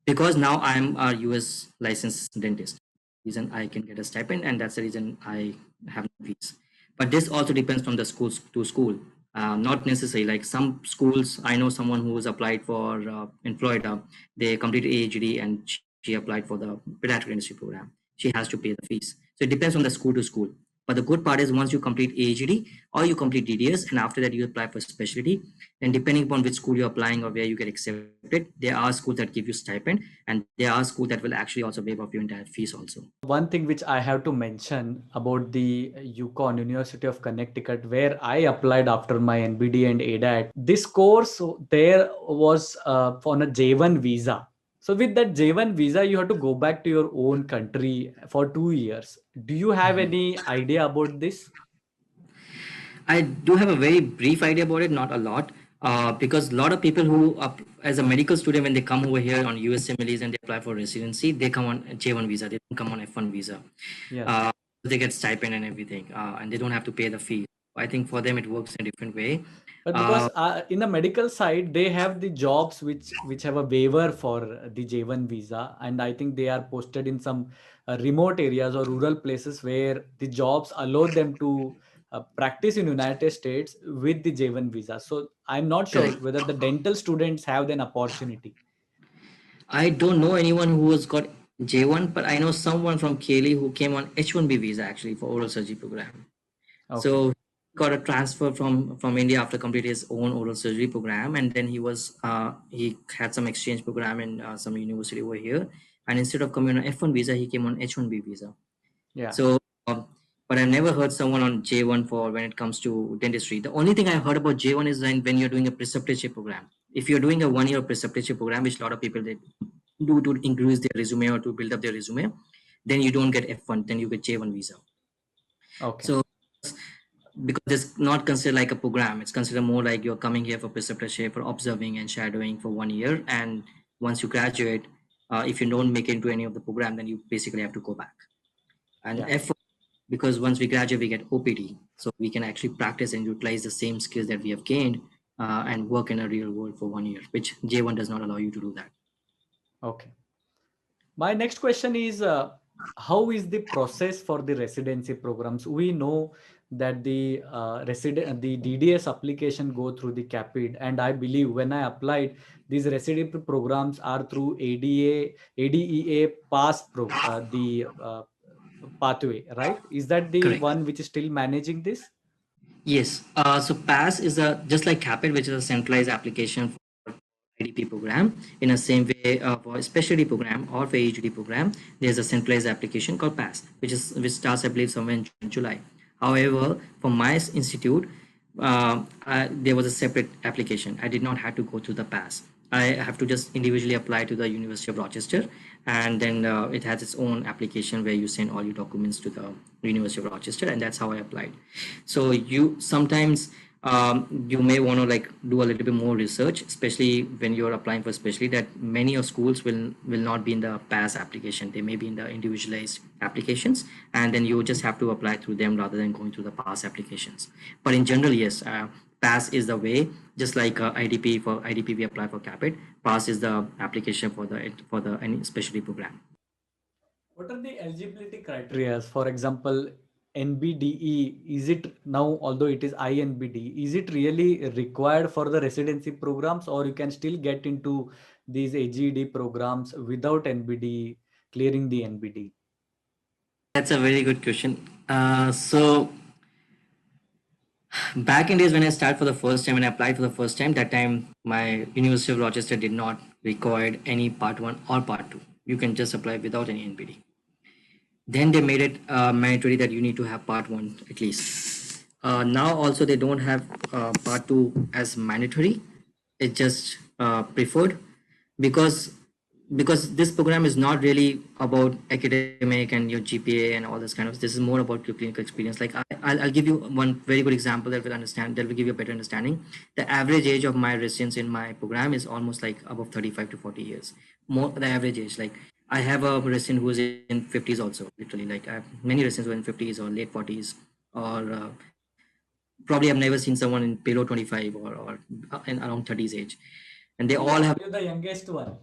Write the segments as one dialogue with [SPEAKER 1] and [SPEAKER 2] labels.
[SPEAKER 1] because now I'm a US licensed dentist. Reason I can get a stipend, and that's the reason I have no fees. But this also depends from the schools to school. Not necessarily like some schools. I know someone who was applied for in Florida. They completed AHD and she applied for the pediatric dentistry program. She has to pay the fees. So it depends on the school to school. But the good part is once you complete AHD or you complete DDS, and after that you apply for specialty, and depending upon which school you're applying or where you get accepted, there are schools that give you stipend, and there are schools that will actually also waive off your entire fees also.
[SPEAKER 2] One thing which I have to mention about the UConn, University of Connecticut, where I applied after my NBD and ADAT, this course there was on a J1 visa. So with that J1 visa, you have to go back to your own country for 2 years. Do you have any idea about this?
[SPEAKER 1] I do have a very brief idea about it, not a lot, because a lot of people who, as a medical student, when they come over here on USMLEs and they apply for residency, they come on J1 visa. They don't come on F1 visa.
[SPEAKER 2] Yes.
[SPEAKER 1] Uh, they get stipend and everything, and they don't have to pay the fee. I think for them it works in a different way.
[SPEAKER 2] But
[SPEAKER 1] Uh,
[SPEAKER 2] because in the medical side, they have the jobs which have a waiver for the J1 visa, and I think they are posted in some remote areas or rural places where the jobs allow them to practice in United States with the J1 visa. So I'm not sure
[SPEAKER 1] Correct.
[SPEAKER 2] whether the dental students have an opportunity.
[SPEAKER 1] I don't know anyone who has got J1, but I know someone from Kelly who came on H1B visa actually for oral surgery program.
[SPEAKER 2] Okay.
[SPEAKER 1] So he got a transfer from India after completing his own oral surgery program, and then he had some exchange program in some university over here. And instead of coming on F1 visa, he came on H1B visa.
[SPEAKER 2] Yeah.
[SPEAKER 1] So, but I've never heard someone on J1 for when it comes to dentistry. The only thing I've heard about J1 is when you're doing a preceptorship program. If you're doing a 1 year preceptorship program, which a lot of people they do to increase their resume or to build up their resume, then you don't get F1, then you get J1 visa.
[SPEAKER 2] Okay.
[SPEAKER 1] So because it's not considered like a program, it's considered more like you're coming here for preceptorship for observing and shadowing for 1 year, and once you graduate, if you don't make it into any of the program, then you basically have to go back. And
[SPEAKER 2] Yeah.
[SPEAKER 1] F, because once we graduate we get OPT, so we can actually practice and utilize the same skills that we have gained, and work in a real world for 1 year, which J1 does not allow you to do that.
[SPEAKER 2] Okay. My next question is how is the process for the residency programs? We know that the DDS application go through the CAPID, and I believe when I applied, these residency programs are through ADEA the pathway, right? Is that the
[SPEAKER 1] Correct.
[SPEAKER 2] one which is still managing this?
[SPEAKER 1] Yes. So PASS is a just like CAPIT, which is a centralized application for IDP program. In the same way, for a specialty program or for AHD program, there's a centralized application called PASS, which starts, I believe, somewhere in June, July. However, for my institute, there was a separate application. I did not have to go through the PASS. I have to just individually apply to the University of Rochester, and then it has its own application where you send all your documents to the University of Rochester, and that's how I applied. So you sometimes, you may want to like do a little bit more research, especially when you're applying for specialty, that many of schools will not be in the PASS application. They may be in the individualized applications, and then you just have to apply through them rather than going through the PASS applications. But in general, yes, PASS is the way. Just like IDP, for IDP we apply for CAPIT. PASS is the application for the any specialty program.
[SPEAKER 2] What are the eligibility criteria? For example, NBDE, is it now, although it is INBD, is it really required for the residency programs, or you can still get into these AGD programs without NBD, clearing the NBD?
[SPEAKER 1] That's a very good question. So back in days when I started for the first time and I applied for the first time, that time my University of Rochester did not require any part one or part two. You can just apply without any NPD. Then they made it mandatory that you need to have part one at least. Now also they don't have part two as mandatory. It's just preferred, because this program is not really about academic and your GPA and all this kind of. This is more about your clinical experience. Like I'll give you one very good example that will give you a better understanding. The average age of my residents in my program is almost like above 35 to 40 years. More the average age. Like I have a resident who is in 50s also. Literally, like I have many residents who are in 50s or late 40s, or probably I've never seen someone in below 25 or in around 30s age, and they all
[SPEAKER 2] Are
[SPEAKER 1] have.
[SPEAKER 2] you the youngest one?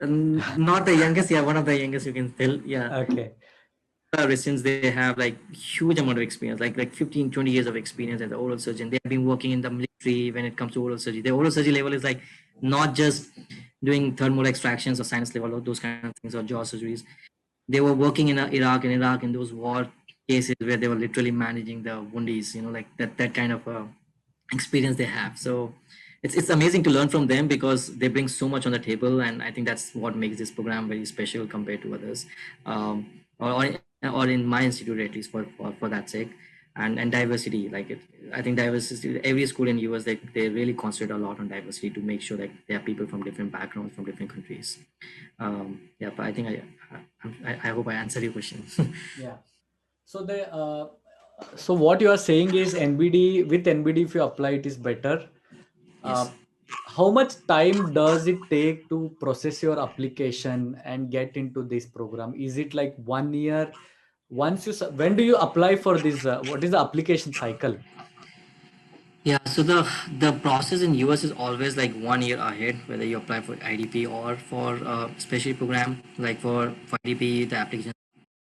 [SPEAKER 1] Not the youngest, yeah, one of the youngest you can tell, yeah.
[SPEAKER 2] Okay.
[SPEAKER 1] Since they have like huge amount of experience, like 15, 20 years of experience as an oral surgeon. They have been working in the military when it comes to oral surgery. The oral surgery level is like not just doing thermal extractions or sinus level or those kind of things or jaw surgeries. They were working in Iraq in those war cases where they were literally managing the woundies, like that kind of experience they have. So it's amazing to learn from them because they bring so much on the table, and I think that's what makes this program very special compared to others, or in my institute at least for that sake. And diversity, like it, I think diversity, every school in US, they really concentrate a lot on diversity to make sure that there are people from different backgrounds, from different countries. Yeah, but I think I hope I answered your question.
[SPEAKER 2] Yeah. So so what you are saying is NBD, with NBD, if you apply, it is better. Uh,
[SPEAKER 1] Yes.
[SPEAKER 2] how much time does it take to process your application and get into this program? Is it like 1 year? When do you apply for this? What is the application cycle?
[SPEAKER 1] Yeah, so the process in US is always like 1 year ahead, whether you apply for IDP or for special program. Like for IDP, the application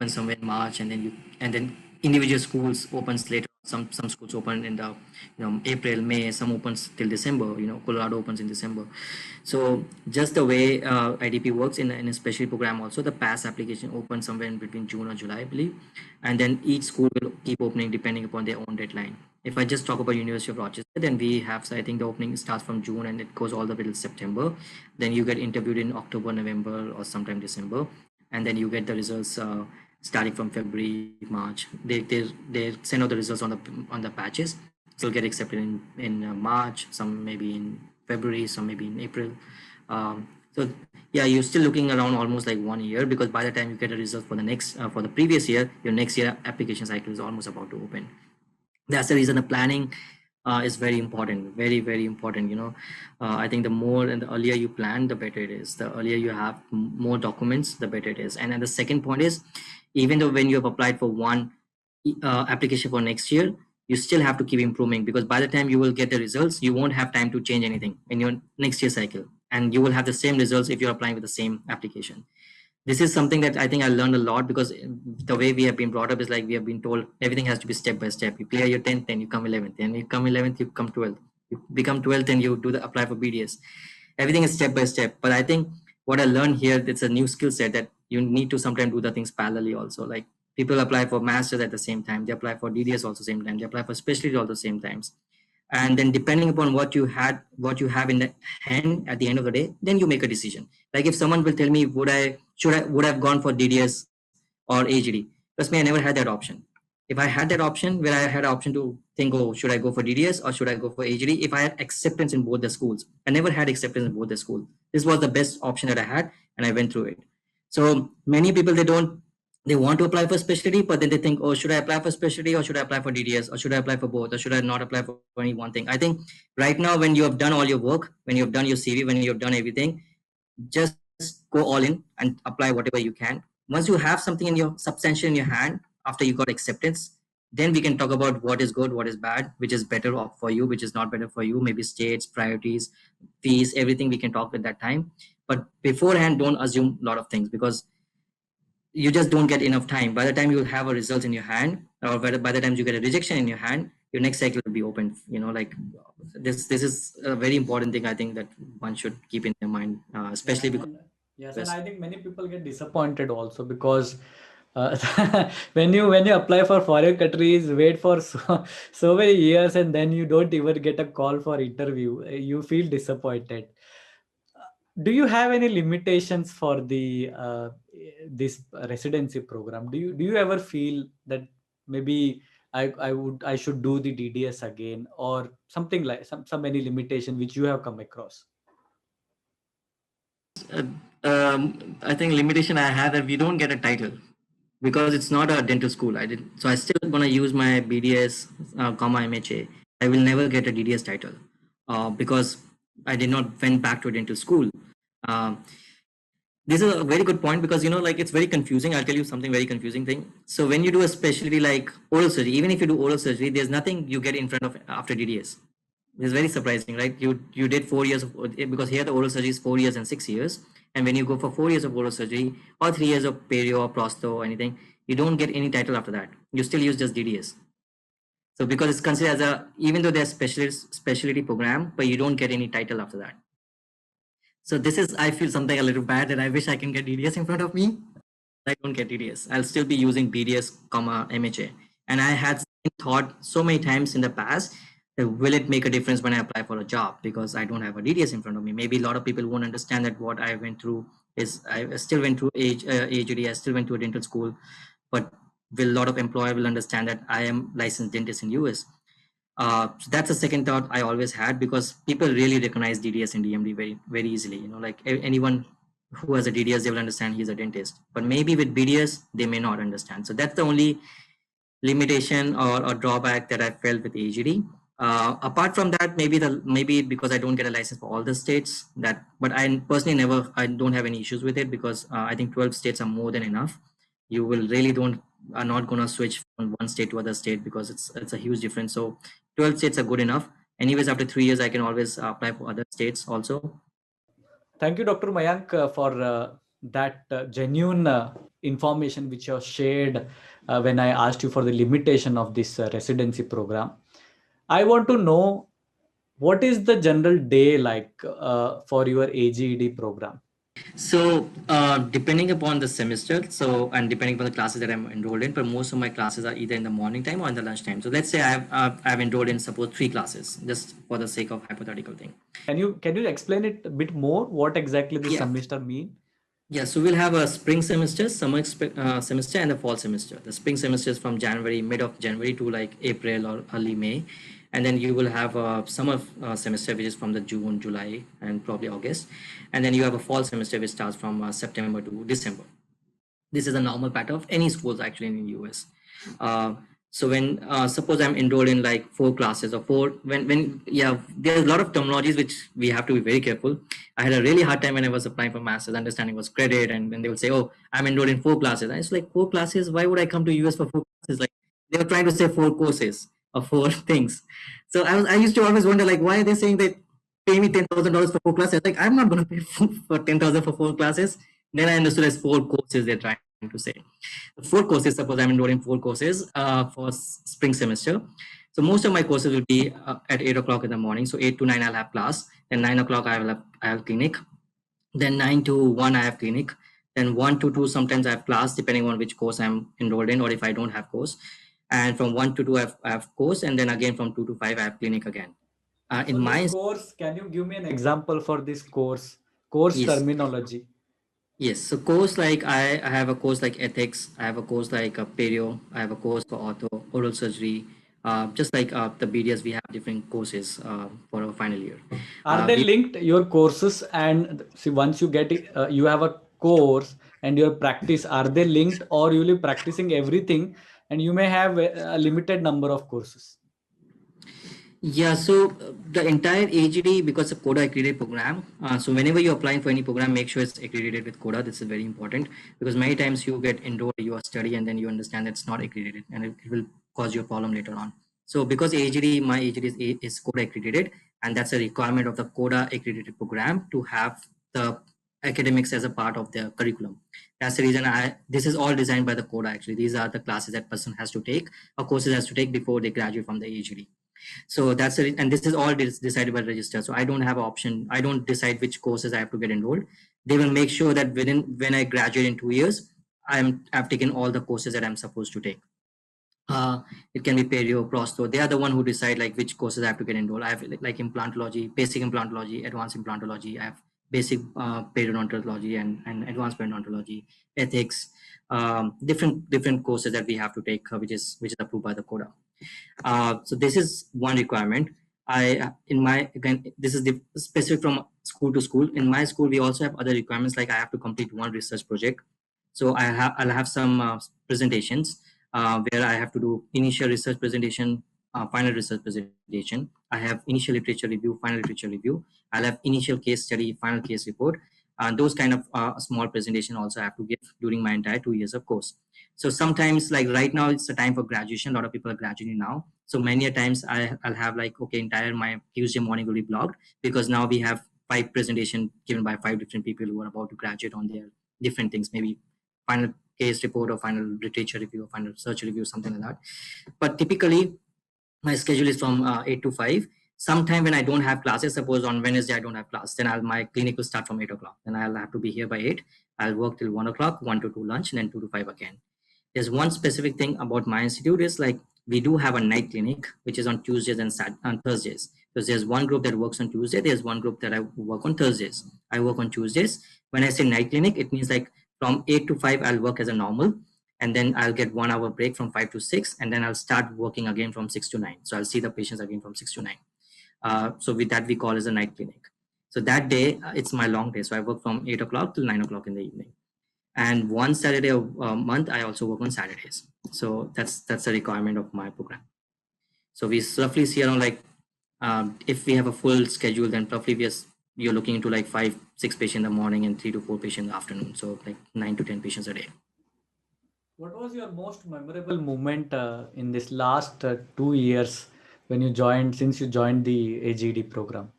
[SPEAKER 1] opens somewhere in March, and then individual schools opens later. Some schools open in the April, May. Some opens till December. Colorado opens in December. So just the way IDP works in a special program, also the pass application opens somewhere in between June or July, I believe, and then each school will keep opening depending upon their own deadline. If I just talk about University of Rochester, then we have, so I think the opening starts from June and it goes all the way till September. Then you get interviewed in October, November, or sometime December, and then you get the results starting from February, March. They send out the results on the batches. So you'll get accepted in March, some maybe in February, some maybe in April. So yeah, you're still looking around almost like 1 year, because by the time you get a result for the previous year, your next year application cycle is almost about to open. That's the reason the planning is very important, very very important. I think the more and the earlier you plan, the better it is. The earlier you have more documents, the better it is. And then the second point is, even though when you have applied for one application for next year, you still have to keep improving, because by the time you will get the results, you won't have time to change anything in your next year cycle, and you will have the same results if you're applying with the same application. This is something that I think I learned a lot, because the way we have been brought up is like we have been told everything has to be step by step. You clear your 10th, then you come 11th, and you come 11th, you come 12th, you become 12th, and you do the apply for BDS. Everything is step by step. But I think what I learned here, it's a new skill set that you need to sometimes do the things parallelly also. Like people apply for masters at the same time, they apply for DDS also same time, they apply for specialty all the same times, and then depending upon what you have in the hand at the end of the day, then you make a decision. Like if someone will tell me, would I have gone for DDS or AGD? Trust me, I never had that option. If I had that option, where I had an option to think, oh, should I go for DDS or should I go for AGD? If I had acceptance in both the schools, I never had acceptance in both the schools. This was the best option that I had, and I went through it. So many people, they want to apply for specialty, but then they think, oh, should I apply for specialty or should I apply for DDS, or should I apply for both, or should I not apply for any one thing? I think right now, when you have done all your work, when you have done your CV, when you have done everything, just go all in and apply whatever you can. Once you have something in your substantial in your hand, after you got acceptance, then we can talk about what is good, what is bad, which is better for you, which is not better for you, maybe states, priorities, fees, everything we can talk at that time. But beforehand, don't assume a lot of things, because you just don't get enough time. By the time you have a result in your hand, or by the time you get a rejection in your hand, your next cycle will be open. Like this is a very important thing, I think, that one should keep in their mind,
[SPEAKER 2] Yeah,
[SPEAKER 1] especially because
[SPEAKER 2] yes, and I think many people get disappointed also because when you apply for foreign countries, wait for so many years, and then you don't even get a call for interview. You feel disappointed. Do you have any limitations for the this residency program? Do you ever feel that maybe I should do the DDS again, or something like some any limitation which you have come across?
[SPEAKER 1] uh, I think limitation I have that we don't get a title, because it's not a dental school. I still want to use my BDS, comma MHA. I will never get a DDS title, because I did not went back to a dental school. Um, this is a very good point, because like it's very confusing. I'll tell you something very confusing thing. So when you do a specialty like oral surgery, even if you do oral surgery, there's nothing you get in front of after DDS. It's very surprising, right? You did 4 years of, because here the oral surgery is 4 years and 6 years, and when you go for 4 years of oral surgery or 3 years of perio or prosto or anything, you don't get any title after that. You still use just DDS. So because it's considered as a, even though there's specialty program, but you don't get any title after that. So this is, I feel something a little bad that I wish I can get DDS in front of me. I don't get DDS. I'll still be using BDS, MHA. And I had thought so many times in the past, that will it make a difference when I apply for a job because I don't have a DDS in front of me? Maybe a lot of people won't understand that what I went through is I still went through AHD, I still went to a dental school, but will a lot of employer will understand that I am licensed dentist in US. So that's the second thought I always had, because people really recognize DDS and DMD very, very easily. You know, like anyone who has a DDS, they will understand he's a dentist. But maybe with BDS, they may not understand. So that's the only limitation or drawback that I felt with AGD. Apart from that, maybe because I don't get a license for all the states, but I personally I don't have any issues with it, because I think 12 states are more than enough. You will really are not gonna switch from one state to other state, because it's a huge difference. So 12 states are good enough. Anyways, after 3 years, I can always apply for other states also.
[SPEAKER 2] Thank you, Dr. Mayank, for that genuine information which you have shared when I asked you for the limitation of this residency program. I want to know, what is the general day like for your AGED program?
[SPEAKER 1] So depending upon the semester, and depending upon the classes that I'm enrolled in, but most of my classes are either in the morning time or in the lunch time. So let's say I've enrolled in, suppose, 3 classes, just for the sake of hypothetical thing.
[SPEAKER 2] Can you explain it a bit more? What exactly the
[SPEAKER 1] Yeah.
[SPEAKER 2] semester mean?
[SPEAKER 1] Yeah, so we'll have a spring semester, summer semester, and a fall semester. The spring semester is from mid of January to like April or early May. And then you will have a summer semester, which is from the June, July, and probably August. And then you have a fall semester, which starts from September to December. This is a normal pattern of any schools actually in the US. So when suppose I'm enrolled in like 4 classes or 4, yeah, there's a lot of terminologies which we have to be very careful. I had a really hard time when I was applying for masters, understanding was credit, and then they would say, oh, I'm enrolled in 4 classes. And it's like, 4 classes, why would I come to US for 4 classes? Like, they were trying to say 4 courses or 4 things. So I used to always wonder, like, why are they saying that pay me $10,000 for 4 classes? Like, I'm not going to pay for 10,000 for 4 classes. Then I understood as 4 courses they're trying to say. 4 courses, suppose I'm enrolled in 4 courses for spring semester. So most of my courses will be at 8 o'clock in the morning. So 8 to 9 I'll have class. Then 9 o'clock I have clinic. Then 9 to 1 I have clinic. Then 1 to 2 sometimes I have class, depending on which course I'm enrolled in, or if I don't have course. And from 1 to 2 I have course, and then again from 2 to 5 I have clinic again. In my
[SPEAKER 2] course, can you give me an example for this course yes. Terminology?
[SPEAKER 1] Yes, so course like I have a course like ethics, I have a course like perio, I have a course for ortho, oral surgery. Just like the BDS, we have different courses for our final year.
[SPEAKER 2] Are they linked, your courses? And see, once you get it, you have a course and your practice, are they linked, or you'll be practicing everything and you may have a limited number of courses?
[SPEAKER 1] Yeah, so the entire AGD, because of CODA accredited program, so whenever you're applying for any program, make sure it's accredited with CODA. This is very important, because many times you get enrolled, you are study, and then you understand it's not accredited, and it will cause you a problem later on. So because AGD, my AGD is CODA accredited, and that's a requirement of the CODA accredited program to have the academics as a part of their curriculum. That's the reason this is all designed by the CODA actually. These are the classes that person has to take, or courses has to take before they graduate from the AGD. So that's it, and this is all decided by the register. So I don't have an option. I don't decide which courses I have to get enrolled. They will make sure that when I graduate in 2 years, I've taken all the courses that I'm supposed to take. It can be perio, prosto. They are the one who decide like which courses I have to get enrolled. I have like implantology, basic implantology, advanced implantology. I have basic periodontology and advanced periodontology, ethics, different courses that we have to take, which is approved by the CODA. So this is one requirement. This is specific from school to school. In my school, we also have other requirements, like I have to complete one research project. So I'll have some presentations where I have to do initial research presentation, final research presentation. I have initial literature review, final literature review. I'll have initial case study, final case report. And those kind of small presentation also I have to give during my entire 2 years of course. So sometimes, like right now, it's the time for graduation. A lot of people are graduating now. So many a times I'll have like, okay, entire my Tuesday morning will be blocked because now we have 5 presentation given by 5 different people who are about to graduate on their different things, maybe final case report or final literature review or final research review, something like that. But typically my schedule is from 8 to 5. Sometime when I don't have classes, suppose on Wednesday I don't have class, then my clinic will start from 8 o'clock. Then I'll have to be here by 8. I'll work till 1 o'clock, 1 to 2 lunch, and then 2 to 5 again. There's one specific thing about my institute is like we do have a night clinic, which is on Tuesdays and Thursdays. Because there's one group that works on Tuesday, there's one group that I work on Thursdays. I work on Tuesdays. When I say night clinic, it means like from 8 to 5, I'll work as a normal. And then I'll get 1 hour break from 5 to 6. And then I'll start working again from 6 to 9. So I'll see the patients again from 6 to 9. So with that, we call as a night clinic. So that day, it's my long day. So I work from 8 o'clock till 9 o'clock in the evening. And one Saturday a month, I also work on Saturdays. So that's a requirement of my program. So we roughly see around like, if we have a full schedule, then roughly you're looking into like 5-6 patients in the morning and 3 to 4 patients in the afternoon. So like 9 to 10 patients a day.
[SPEAKER 2] What was your most memorable moment in this last 2 years since you joined the AGD program?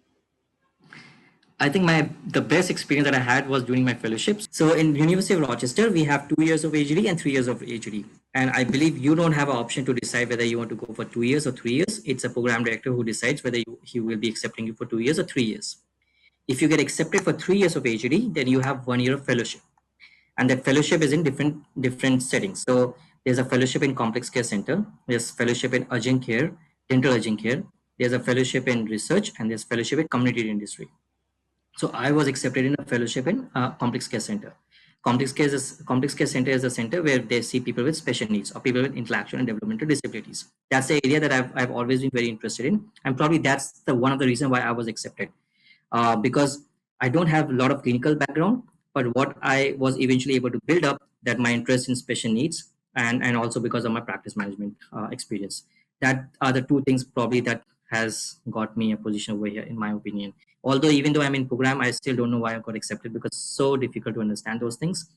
[SPEAKER 1] I think the best experience that I had was during my fellowships. So in University of Rochester, we have 2 years of AGD and 3 years of AGD. And I believe you don't have an option to decide whether you want to go for 2 years or 3 years. It's a program director who decides whether he will be accepting you for 2 years or 3 years. If you get accepted for 3 years of AGD, then you have 1 year of fellowship. And that fellowship is in different settings. So there's a fellowship in complex care center, there's fellowship in urgent care, dental urgent care, there's a fellowship in research, and there's fellowship in community dentistry. So I was accepted in a fellowship in complex care center. Complex care center is a center where they see people with special needs or people with intellectual and developmental disabilities. That's the area that I've always been very interested in, and probably that's one of the reasons why I was accepted, because I don't have a lot of clinical background, but what I was eventually able to build up that my interest in special needs and also because of my practice management experience. That are the two things probably that has got me a position over here, in my opinion. Although even though I'm in program, I still don't know why I got accepted because it's so difficult to understand those things.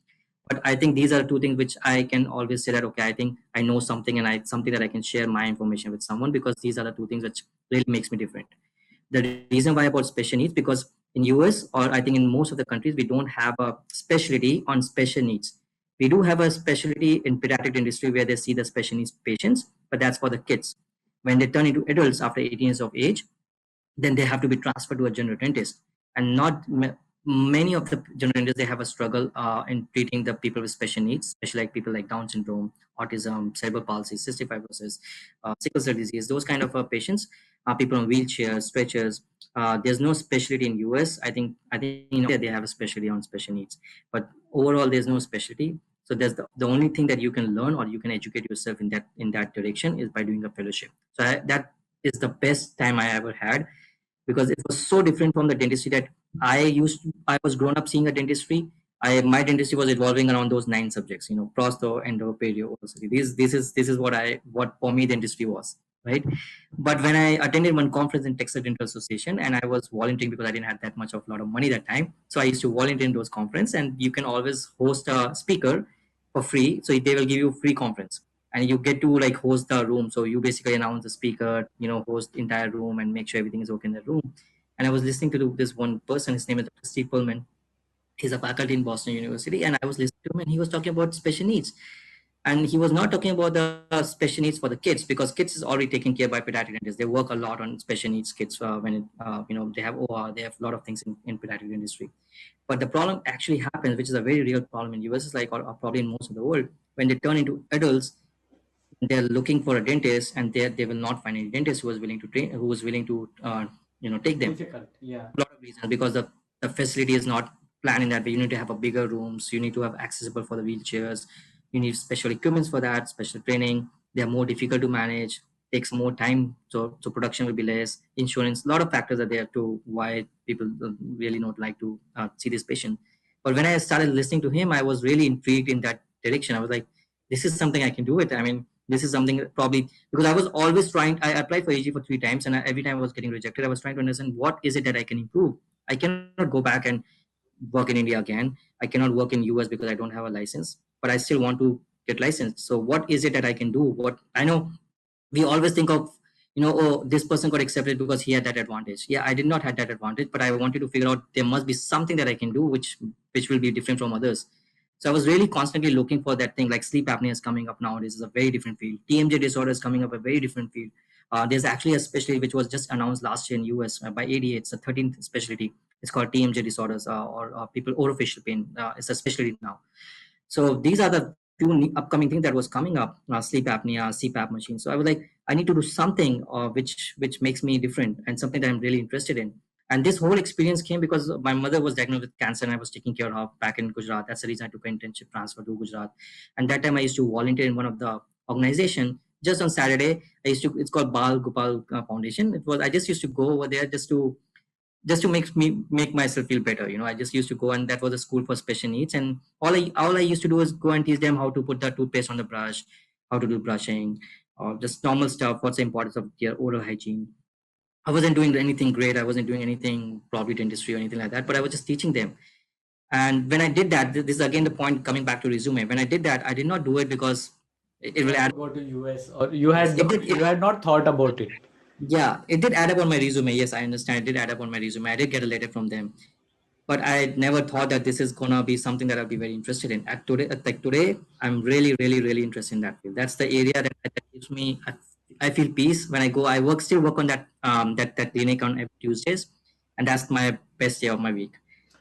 [SPEAKER 1] But I think these are two things which I can always say that, okay, I think I know something and something that I can share my information with someone, because these are the two things which really makes me different. The reason why about special needs, because in US, or I think in most of the countries, we don't have a specialty on special needs. We do have a specialty in pediatric dentistry where they see the special needs patients, but that's for the kids. When they turn into adults after 18 years of age, then they have to be transferred to a general dentist. And not many of the general dentists, they have a struggle in treating the people with special needs, especially like people like Down syndrome, autism, cerebral palsy, cystic fibrosis, sickle cell disease, those kind of patients, people on wheelchairs, stretchers. There's no specialty in US. I think they have a specialty on special needs, but overall there's no specialty. So there's the only thing that you can learn or you can educate yourself in that direction is by doing a fellowship. So that is the best time I ever had, because it was so different from the dentistry that I was grown up seeing a dentistry. My dentistry was evolving around those 9 subjects, prosto, endo, perio, OCD. This is what for me dentistry was, right? But when I attended one conference in Texas Dental Association, and I was volunteering because I didn't have that much of a lot of money that time, so I used to volunteer in those conferences, and you can always host a speaker for free. So they will give you free conference, and you get to like host the room. So you basically announce the speaker, host the entire room and make sure everything is okay in the room. And I was listening to this one person, his name is Dr. Steve Pullman. He's a faculty in Boston University, and I was listening to him, and he was talking about special needs. And he was not talking about the special needs for the kids, because kids is already taken care by pediatric dentists. They work a lot on special needs kids when they have OR, they have a lot of things in pediatric dentistry. But the problem actually happens, which is a very real problem in US, is like, or probably in most of the world, when they turn into adults, they're looking for a dentist, and they will not find any dentist who is willing to train, who is willing to take them.
[SPEAKER 2] Difficult, yeah.
[SPEAKER 1] A lot of reasons, because the facility is not planned in that way. You need to have a bigger rooms, you need to have accessible for the wheelchairs, you need special equipments for that, special training. They are more difficult to manage, takes more time, so production will be less, insurance, a lot of factors are there to why people really not like to see this patient. But when I started listening to him, I was really intrigued in that direction. I was like, this is something I can do it. I mean, this is something probably, because I was always trying, I applied for AG for 3 times, and every time I was getting rejected. I was trying to understand what is it that I can improve. I cannot go back and work in India again. I cannot work in US because I don't have a license, but I still want to get licensed. So what is it that I can do? What I know, we always think of, oh, this person got accepted because he had that advantage. Yeah, I did not have that advantage, but I wanted to figure out there must be something that I can do which will be different from others. So I was really constantly looking for that thing. Like sleep apnea is coming up nowadays, is a very different field. TMJ disorder is coming up, a very different field. There's actually a specialty which was just announced last year in US by ADA. It's the 13th specialty. It's called TMJ disorders, or people orofacial pain. It's a specialty now. So these are the few upcoming things that was coming up, sleep apnea, CPAP machine. So I was like, I need to do something which makes me different and something that I'm really interested in. And this whole experience came because my mother was diagnosed with cancer and I was taking care of her back in Gujarat. That's the reason I took an internship transfer to Gujarat. And that time I used to volunteer in one of the organization. Just on Saturday, it's called Bal Gopal Foundation. I just used to go over there just to make myself feel better. I just used to go, and that was a school for special needs, and all I used to do is go and teach them how to put the toothpaste on the brush, how to do brushing, or just normal stuff. What's the importance of their oral hygiene? I wasn't doing anything great. I wasn't doing anything probably dentistry or anything like that, but I was just teaching them. And when I did that, this is again the point coming back to resume. When I did that, I did not do it because it will add.
[SPEAKER 2] Go to US, or you had not thought about it.
[SPEAKER 1] Yeah, it did add up on my resume. Yes, I understand. It did add up on my resume. I did get a letter from them, but I never thought that this is gonna be something that I'll be very interested in. Today, I'm really, really, really interested in that field. That's the area that gives me. I feel peace when I go. Still work on that clinic on every Tuesdays, and that's my best day of my week.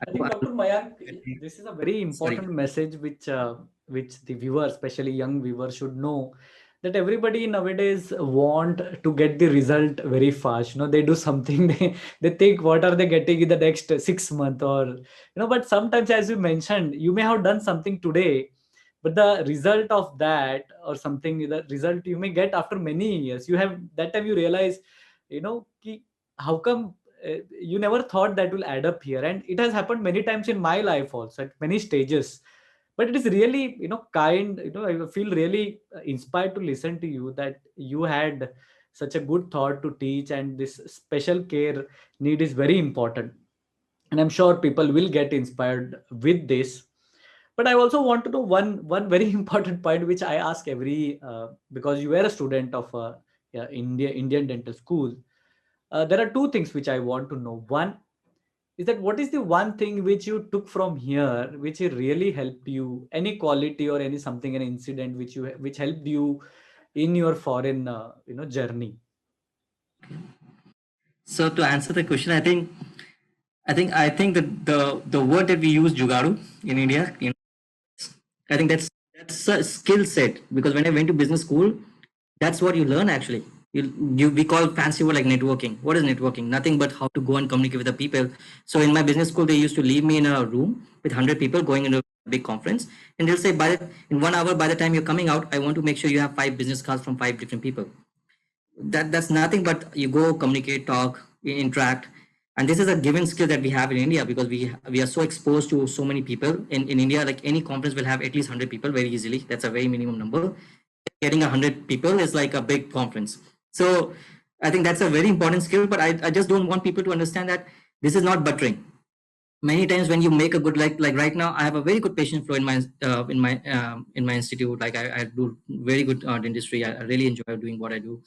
[SPEAKER 2] I think, Dr. Mayank, this is a very important message which the viewers, especially young viewers, should know, that everybody nowadays want to get the result very fast. They do something, they think what are they getting in the next 6 months, or but sometimes, as you mentioned, you may have done something today, but the result of that, or something, the result you may get after many years. That time you realize, how come you never thought that will add up here. And it has happened many times in my life also, at many stages. But it is really kind. I feel really inspired to listen to you, that you had such a good thought to teach, and this special care need is very important, and I'm sure people will get inspired with this. But I also want to know one very important point, which I ask every because you were a student of Indian dental school. There are two things which I want to know. One is that, what is the one thing which you took from here which really helped you, any quality or any something, an incident which helped you in your foreign journey?
[SPEAKER 1] So to answer the question, I think that the word that we use, jugaru, in India, I think that's a skill set, because when I went to business school, that's what you learn actually. We call fancy word like networking. What is networking? Nothing but how to go and communicate with the people. So in my business school, they used to leave me in a room with 100 people going into a big conference, and they'll say, in 1 hour, by the time you're coming out, I want to make sure you have 5 business cards from 5 different people. That's nothing but you go communicate, talk, interact. And this is a given skill that we have in India, because we are so exposed to so many people in India. Like any conference will have at least 100 people very easily. That's a very minimum number. Getting 100 people is like a big conference. So I think that's a very important skill, but I just don't want people to understand that this is not buttering. Many times when you make a good, like right now, I have a very good patient flow in my institute. Like I do very good dentistry. I really enjoy doing what I do,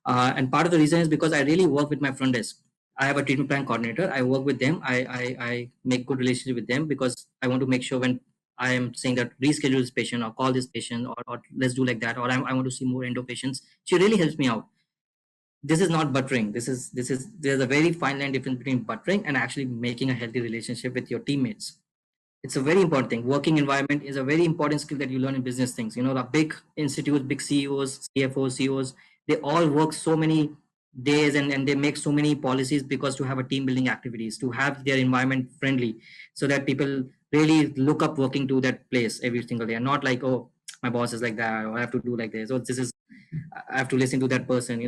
[SPEAKER 1] and part of the reason is because I really work with my front desk. I have a treatment plan coordinator. I work with them. I make good relationship with them, because I want to make sure when I am saying that reschedule this patient or call this patient, or let's do like that, or I want to see more endo patients. She really helps me out. This is not buttering. There's a very fine line difference between buttering and actually making a healthy relationship with your teammates. It's a very important thing. Working environment is a very important skill that you learn in business things. The big institutes, big CEOs, CFOs, CEOs, they all work so many days, and they make so many policies, because to have a team building activities, to have their environment friendly, so that people really look up working to that place every single day, and not like, oh, my boss is like that, or I have to do like this, or I have to listen to that person,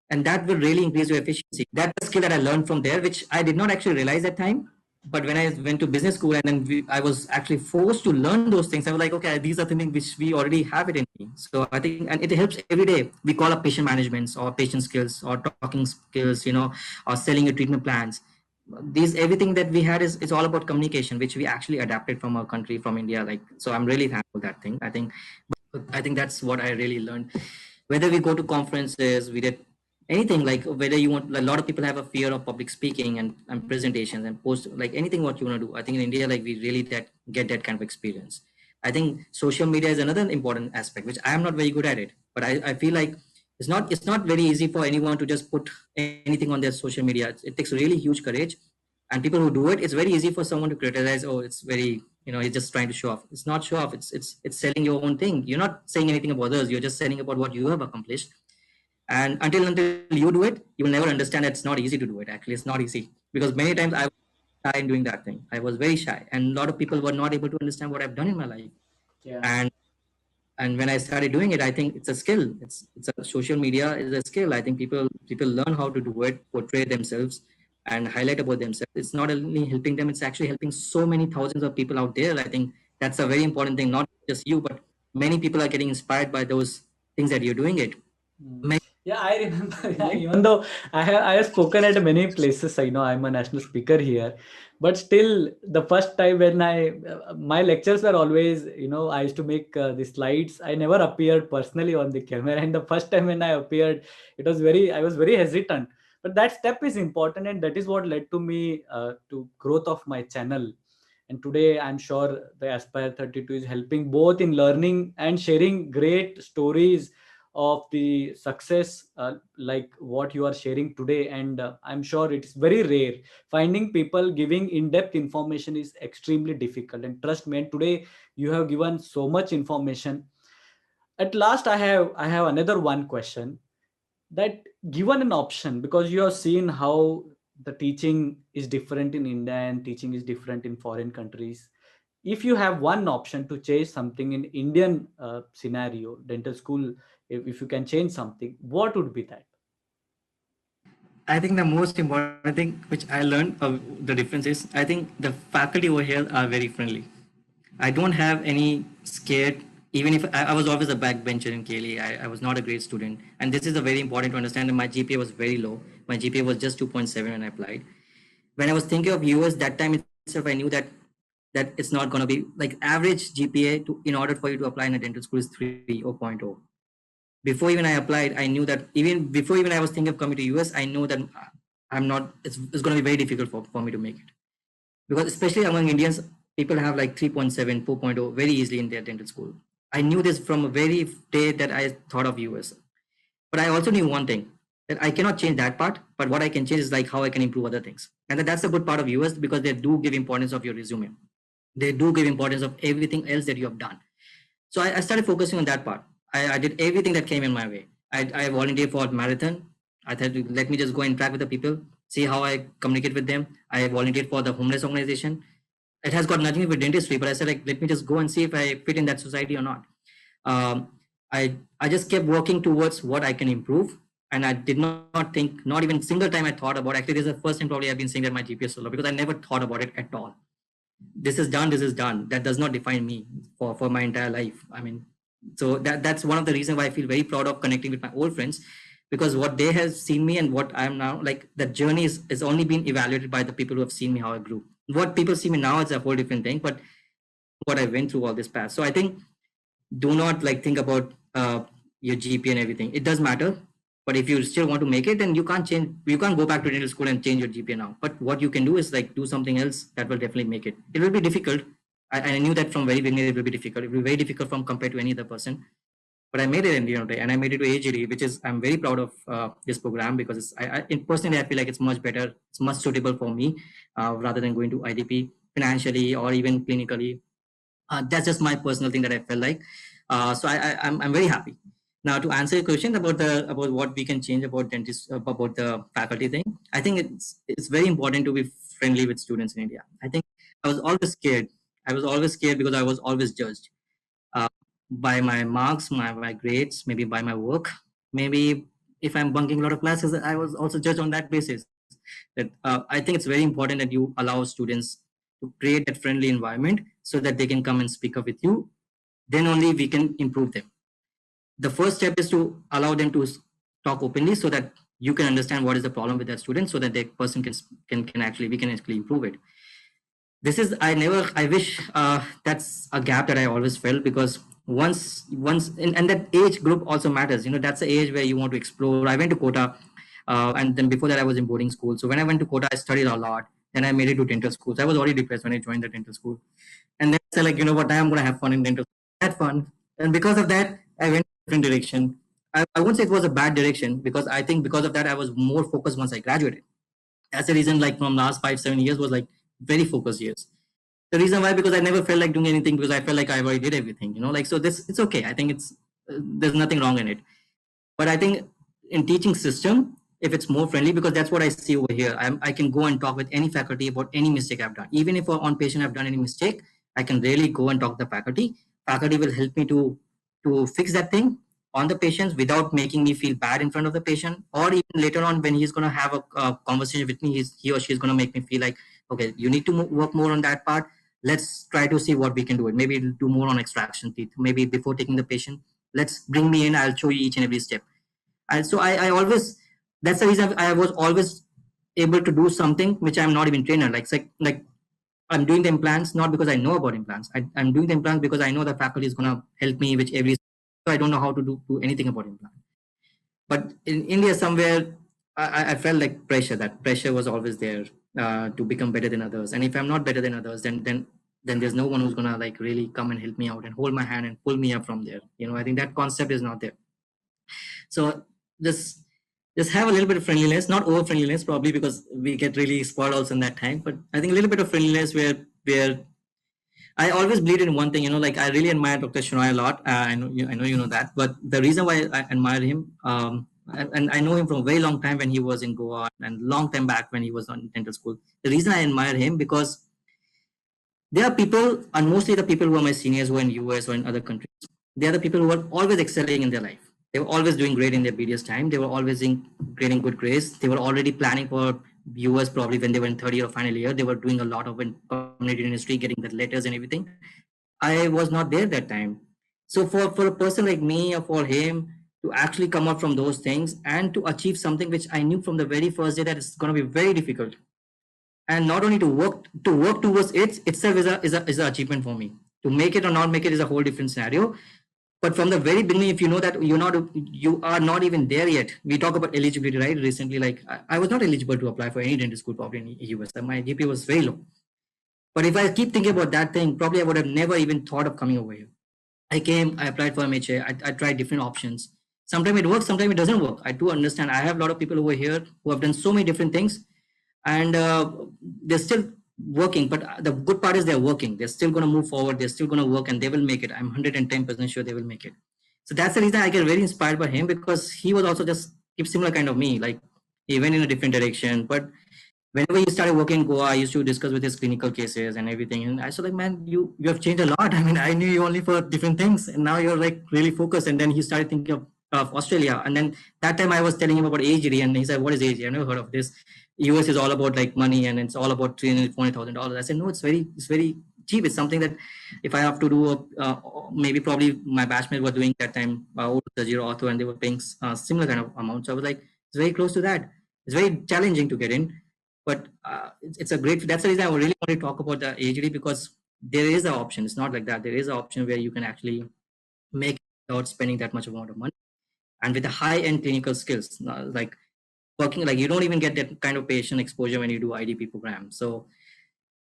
[SPEAKER 1] and that will really increase your efficiency. That's the skill that I learned from there, which I did not actually realize at time. But when I went to business school, and then I was actually forced to learn those things, I was like, okay, these are things which we already have it in me. So I think, and it helps every day. We call up patient management or patient skills or talking skills, or selling your treatment plans. everything that we had is it's all about communication, which we actually adapted from our country, from India. Like, so I'm really thankful for that thing. I think that's what I really learned. Whether we go to conferences, we did anything, like whether you want, a lot of people have a fear of public speaking and presentations and post, like anything what you want to do. I think in India, like we really get that kind of experience. I think social media is another important aspect, which I am not very good at it, but I feel like it's not very easy for anyone to just put anything on their social media. It takes really huge courage, and people who do it, it's very easy for someone to criticize. Oh, it's very, he's just trying to show off. It's not show off. It's selling your own thing. You're not saying anything about others. You're just saying about what you have accomplished. And until you do it, you will never understand that it's not easy to do it. Actually, it's not easy, because many times I was shy in doing that thing. I was very shy, and a lot of people were not able to understand what I've done in my life.
[SPEAKER 2] Yeah.
[SPEAKER 1] And when I started doing it, I think it's a skill. It's a social media is a skill. I think people learn how to do it, portray themselves, and highlight about themselves. It's not only helping them; it's actually helping so many thousands of people out there. I think that's a very important thing. Not just you, but many people are getting inspired by those things that you're doing it.
[SPEAKER 2] Yeah, I remember. Yeah, even though I have spoken at many places, I know I'm a national speaker here, but still, the first time when my lectures were always, I used to make the slides. I never appeared personally on the camera, and the first time when I appeared, I was very hesitant. But that step is important, and that is what led to me to growth of my channel. And today, I'm sure the Aspire 32 is helping both in learning and sharing great stories of the success, like what you are sharing today. And I'm sure it's very rare. Finding people giving in-depth information is extremely difficult, and trust me, and today you have given so much information. At last, I have another one question, that given an option, because you have seen how the teaching is different in India and teaching is different in foreign countries. If you have one option to change something in Indian scenario, dental school, if you can change something, what would be that?
[SPEAKER 1] I think the most important thing which I learned of the difference is, I think the faculty over here are very friendly. I don't have any scared, even if I was always a backbencher in KLE. I was not a great student. And this is a very important to understand that my GPA was very low. My GPA was just 2.7 when I applied. When I was thinking of US that time itself, I knew that it's not going to be like average GPA in order for you to apply in a dental school is 3 or 0.0. Before even I applied, I knew that even before even I was thinking of coming to US, I know that I'm not, it's going to be very difficult for me to make it. Because especially among Indians, people have like 3.7, 4.0 very easily in their dental school. I knew this from a very day that I thought of US. But I also knew one thing, that I cannot change that part, but what I can change is like how I can improve other things. And that's the good part of US, because they do give importance of your resume. They do give importance of everything else that you have done. So I started focusing on that part. I did everything that came in my way. I volunteered for a marathon. I thought, let me just go interact with the people, see how I communicate with them. I volunteered for the homeless organization. It has got nothing to do with dentistry, but I said, like, let me just go and see if I fit in that society or not. Um, I just kept working towards what I can improve. And I did not think, not even single time I thought about, actually, this is the first time probably I've been saying that my GPA is so low, because I never thought about it at all. This is done, that does not define me for my entire life. I mean, so that's one of the reasons why I feel very proud of connecting with my old friends, because what they have seen me and what I am now, like, the journey is only been evaluated by the people who have seen me how I grew. What people see me now is a whole different thing, but what I went through all this past. So I think, do not like think about your GP and everything. It does matter, but if you still want to make it, then you can't change. You can't go back to dental school and change your GPA now. But what you can do is like do something else that will definitely make it. It will be difficult. I knew that from very beginning. It will be difficult. It will be very difficult from compared to any other person. But I made it in the end of the day, and I made it to AGD, which is, I'm very proud of this program, because personally I feel like it's much better. It's much suitable for me rather than going to IDP financially or even clinically. That's just my personal thing that I felt like. So I'm very happy. Now, to answer your question about what we can change about dentists, about the faculty thing, I think it's very important to be friendly with students in India. I think I was always scared. I was always scared because I was always judged uh, by my marks, my grades, maybe by my work. Maybe if I'm bunking a lot of classes, I was also judged on that basis. That I think it's very important that you allow students to create that friendly environment so that they can come and speak up with you. Then only we can improve them. The first step is to allow them to talk openly so that you can understand what is the problem with that student, so that the person can actually, we can actually improve it. This is, I wish that's a gap that I always felt, because once and that age group also matters. That's the age where you want to explore. I went to Kota, and then before that I was in boarding school. So when I went to Kota, I studied a lot. Then I made it to dental school. So I was already depressed when I joined the dental school. And then I said, like, you know what, I'm going to have fun in dental. Had fun. And because of that, I went a different direction. I won't say it was a bad direction, because I think because of that, I was more focused once I graduated. That's the reason, like, from last 5-7 years was like very focused years. The reason why, because I never felt like doing anything, because I felt like I already did everything, like, so this, it's okay. I think there's nothing wrong in it. But I think in teaching system, if it's more friendly, because that's what I see over here. I can go and talk with any faculty about any mistake I've done. Even if on patient I've done any mistake, I can really go and talk to the faculty. Faculty will help me to fix that thing on the patients without making me feel bad in front of the patient. Or even later on, when he's going to have a conversation with me, he or she is going to make me feel like, okay, you need to work more on that part. Let's try to see what we can do. It maybe do more on extraction teeth. Maybe before taking the patient, let's bring me in. I'll show you each and every step. And so I always, that's the reason I was always able to do something which I'm not even trainer. Like I'm doing the implants not because I know about implants. I'm doing the implants because I know the faculty is going to help me with every. So I don't know how to do anything about implant. But in India somewhere, I felt like pressure. That pressure was always there to become better than others. And if I'm not better than others, then there's no one who's gonna like really come and help me out and hold my hand and pull me up from there. I think that concept is not there. So just have a little bit of friendliness, not over friendliness probably, because we get really spoiled also in that time. But I think a little bit of friendliness where I always believed in one thing, like I really admire Dr. Shenoy a lot. I know you know that, but the reason why I admire him, and I know him from a very long time when he was in Goa and long time back when he was on dental school. The reason I admire him, because there are people, and mostly the people who are my seniors who are in US or in other countries, they are the people who are always excelling in their life. They were always doing great in their BDS time. They were always getting good grades. They were already planning for US probably when they were in third year or final year. They were doing a lot of in community industry, getting the letters and everything. I was not there that time. So for a person like me or for him to actually come up from those things and to achieve something which I knew from the very first day that it's going to be very difficult, and not only to work towards it itself is an achievement for me. To make it or not make it is a whole different scenario. But from the very beginning, if you know that you are not even there yet. We talk about eligibility, right? Recently, like I was not eligible to apply for any dental school probably in the US. My GPA was very low. But if I keep thinking about that thing, probably I would have never even thought of coming over here. I came, I applied for MHA, I tried different options. Sometimes it works, sometimes it doesn't work. I do understand. I have a lot of people over here who have done so many different things, and they're still working. But the good part is they're working. They're still going to move forward. They're still going to work, and they will make it. I'm 110% sure they will make it. So that's the reason I get very inspired by him, because he was also just similar kind of me. Like he went in a different direction, but whenever he started working in Goa, I used to discuss with his clinical cases and everything. And I said, like, man, you have changed a lot. I mean, I knew you only for different things, and now you're like really focused. And then he started thinking of Australia. And then that time I was telling him about AGD, and he said, what is AGD? I never heard of this. US is all about like money, and it's all about $340,000. I said, no, it's very cheap. It's something that if I have to do, maybe probably my batchmates were doing that time, surgery or ortho, and they were paying similar kind of amount. So I was like, it's very close to that. It's very challenging to get in. But it's a great, that's the reason I really want to talk about the AGD, because there is an option. It's not like that. There is an option where you can actually make it without spending that much amount of money, and with the high-end clinical skills, like working, like you don't even get that kind of patient exposure when you do IDP program. So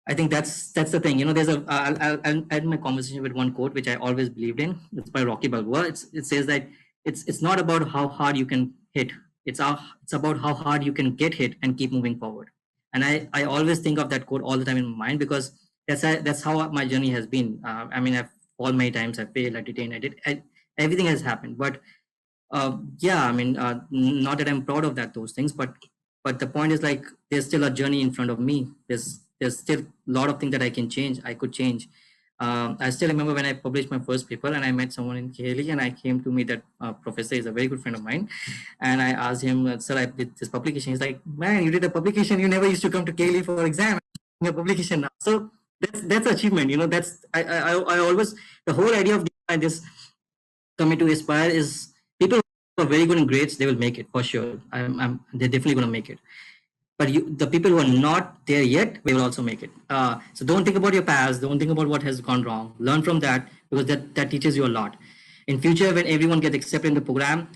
[SPEAKER 1] I think that's the thing. There's I'll add my conversation with one quote which I always believed in. It's by Rocky Balboa. It says that it's not about how hard you can hit. It's about how hard you can get hit and keep moving forward. And I always think of that quote all the time in my mind, because that's how my journey has been. I mean, I've fallen many times. I failed. I detained. Everything has happened. But yeah, I mean, not that I'm proud of those things, but the point is, like, there's still a journey in front of me. There's still a lot of things that I could change. I still remember when I published my first paper and I met someone in KLE, and I came to meet that professor. He's a very good friend of mine. And I asked him, sir, I did this publication. He's like, man, you did a publication. You never used to come to KLE for exam. Your publication now. So that's achievement. That's I always, the whole idea of this commit to Aspire is people who are very good in grades, they will make it for sure. They're definitely going to make it. But the people who are not there yet, they will also make it. So don't think about your past. Don't think about what has gone wrong. Learn from that, because that teaches you a lot. In future, when everyone gets accepted in the program,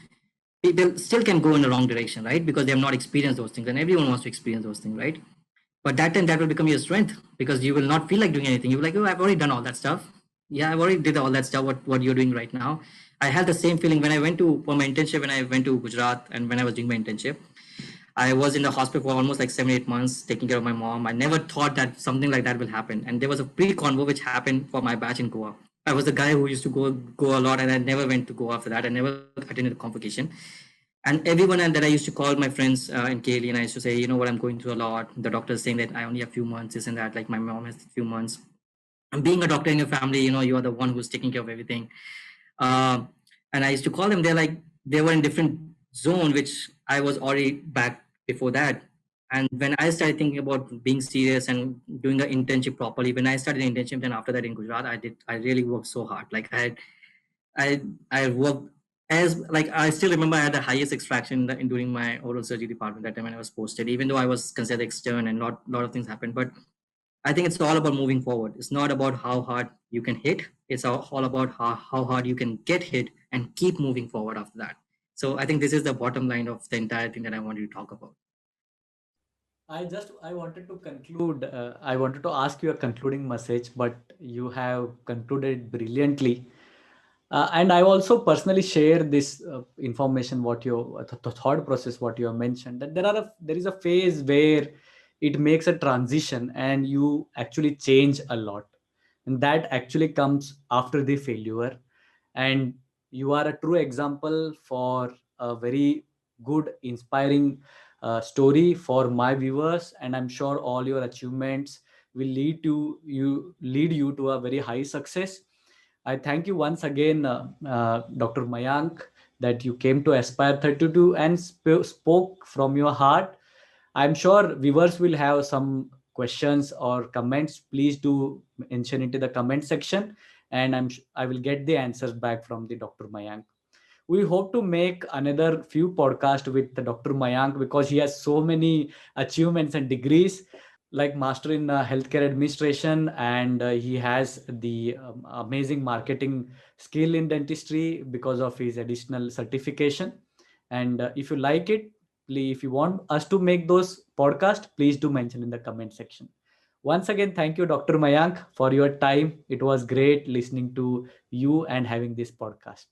[SPEAKER 1] people still can go in the wrong direction, right? Because they have not experienced those things, and everyone wants to experience those things, right? But that time, that will become your strength, because you will not feel like doing anything. You're like, oh, I've already done all that stuff. Yeah, I've already did all that stuff. What you're doing right now. I had the same feeling when I went to for my internship. When I went to Gujarat and when I was doing my internship, I was in the hospital for almost like 7-8 months taking care of my mom. I never thought that something like that will happen. And there was a pre-convo which happened for my batch in Goa. I was the guy who used to go a lot, and I never went to go after that. I never attended the convocation. And everyone that I used to call my friends in KLE, and I used to say, you know what, I'm going through a lot. The doctor is saying that I only have few months, this and that. Like my mom has few months. And being a doctor in your family, you are the one who's taking care of everything. Uh, and I used to call them. They're like, they were in different zone, which I was already back before that. And when I started thinking about being serious and doing an internship properly, when I started an internship, then after that in Gujarat, I really worked so hard. Like I worked as, like, I still remember I had the highest extraction during my oral surgery department that time when I was posted, even though I was considered extern and lot of things happened. But I think it's all about moving forward. It's not about how hard you can hit. It's all about how hard you can get hit and keep moving forward after that. So I think this is the bottom line of the entire thing that I wanted to talk about.
[SPEAKER 2] I wanted to conclude. I wanted to ask you a concluding message, but you have concluded brilliantly. And I also personally share this information, what your the thought process, what you have mentioned, that there is a phase where it makes a transition and you actually change a lot, and that actually comes after the failure. And you are a true example for a very good, inspiring story for my viewers, and I'm sure all your achievements will lead you to a very high success. I thank you once again, Dr. Mayank, that you came to Aspire 32 and spoke from your heart. I'm sure viewers will have some questions or comments. Please do mention into the comment section, and I will get the answers back from the Dr. Mayank. We hope to make another few podcasts with the Dr. Mayank, because he has so many achievements and degrees, like master in healthcare administration, and he has the amazing marketing skill in dentistry because of his additional certification. And if you like it, please, if you want us to make those podcasts, please do mention in the comment section. Once again, thank you, Dr. Mayank, for your time. It was great listening to you and having this podcast.